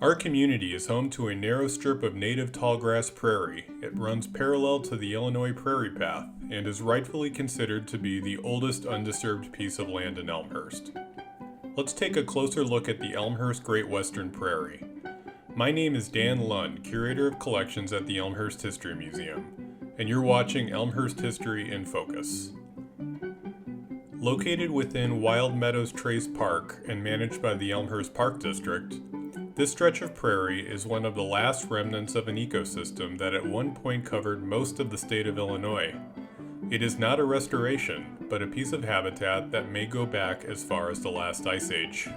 Our community is home to a narrow strip of native tallgrass prairie. It runs parallel to the Illinois Prairie Path and is rightfully considered to be the oldest undisturbed piece of land in Elmhurst. Let's take a closer look at the Elmhurst Great Western Prairie. My name is Dan Lund, Curator of Collections at the Elmhurst History Museum, and you're watching Elmhurst History in Focus. Located within Wild Meadows Trace Park and managed by the Elmhurst Park District, this stretch of prairie is one of the last remnants of an ecosystem that at one point covered most of the state of Illinois. It is not a restoration, but a piece of habitat that may go back as far as the last ice age.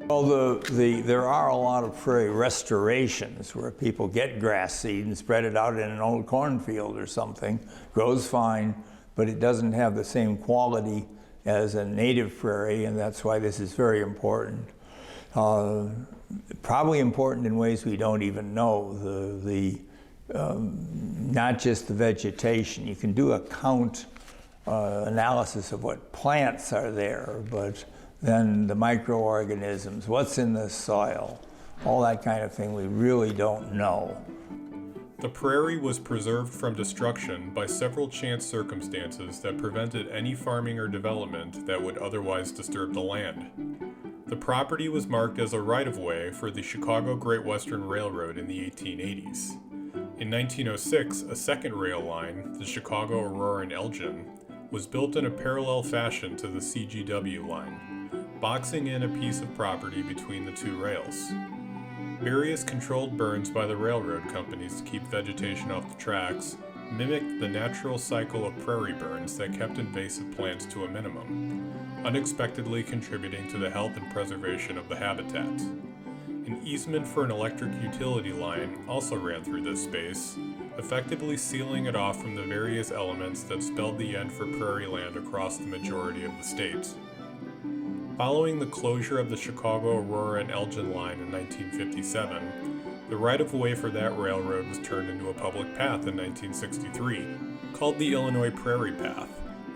Well, there are a lot of prairie restorations where people get grass seed and spread it out in an old cornfield or something. Grows fine, but it doesn't have the same quality as a native prairie, and that's why this is very important. Probably important in ways we don't even know. Not just the vegetation. You can do a count analysis of what plants are there, but then the microorganisms, what's in the soil, all that kind of thing we really don't know. The prairie was preserved from destruction by several chance circumstances that prevented any farming or development that would otherwise disturb the land. The property was marked as a right-of-way for the Chicago Great Western Railroad in the 1880s. In 1906, a second rail line, the Chicago, Aurora, and Elgin, was built in a parallel fashion to the CGW line, boxing in a piece of property between the two rails. Various controlled burns by the railroad companies to keep vegetation off the tracks mimicked the natural cycle of prairie burns that kept invasive plants to a minimum, unexpectedly contributing to the health and preservation of the habitat. An easement for an electric utility line also ran through this space, effectively sealing it off from the various elements that spelled the end for prairie land across the majority of the state. Following the closure of the Chicago, Aurora, and Elgin line in 1957, the right-of-way for that railroad was turned into a public path in 1963, called the Illinois Prairie Path.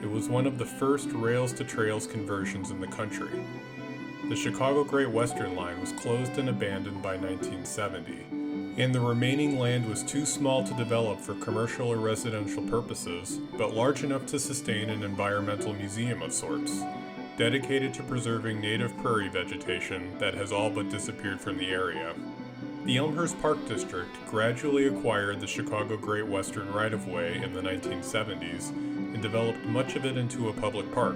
It was one of the first rails-to-trails conversions in the country. The Chicago Great Western line was closed and abandoned by 1970, and the remaining land was too small to develop for commercial or residential purposes, but large enough to sustain an environmental museum of sorts, dedicated to preserving native prairie vegetation that has all but disappeared from the area. The Elmhurst Park District gradually acquired the Chicago Great Western right-of-way in the 1970s and developed much of it into a public park,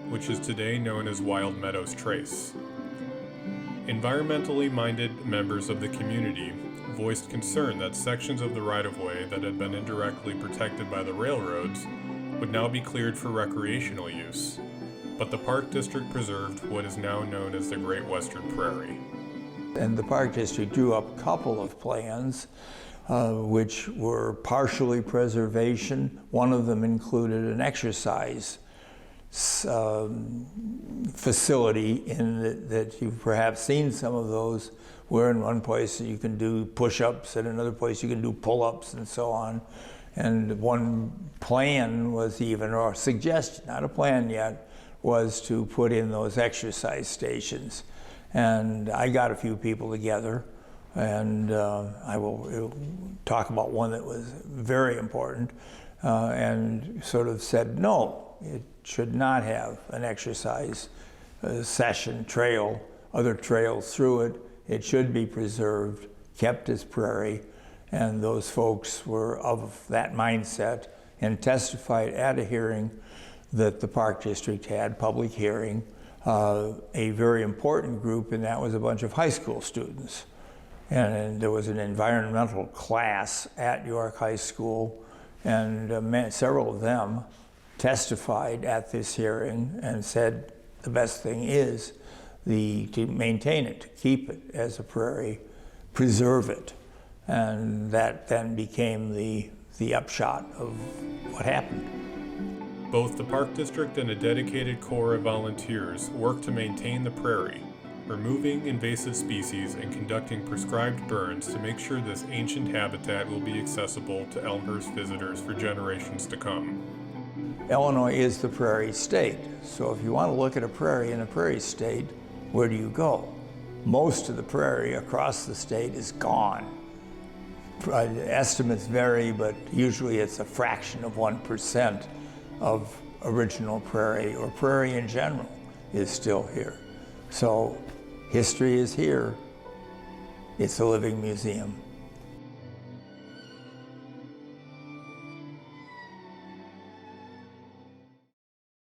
which is today known as Wild Meadows Trace. Environmentally minded members of the community voiced concern that sections of the right-of-way that had been indirectly protected by the railroads would now be cleared for recreational use, but the Park District preserved what is now known as the Great Western Prairie. And the Park District drew up a couple of plans which were partially preservation. One of them included an exercise facility that you've perhaps seen some of those, where in one place you can do push-ups, and another place you can do pull-ups and so on. And one plan was even, or suggestion, not a plan yet, was to put in those exercise stations. And I got a few people together, and I will talk about one that was very important, and sort of said, no, it should not have an exercise session trail, other trails through it. It should be preserved, kept as prairie, and those folks were of that mindset and testified at a hearing that the Park District had, public hearing. A very important group in that was a bunch of high school students. And there was an environmental class at York High School, and several of them testified at this hearing and said the best thing is to maintain it, to keep it as a prairie, preserve it. And that then became the upshot of what happened. Both the Park District and a dedicated corps of volunteers work to maintain the prairie, removing invasive species and conducting prescribed burns to make sure this ancient habitat will be accessible to Elmhurst visitors for generations to come. Illinois is the prairie state, so if you want to look at a prairie in a prairie state, where do you go? most of the prairie across the state is gone. Estimates vary, but usually it's a fraction of 1% of original prairie, or prairie in general, is still here. So history is here. It's a living museum.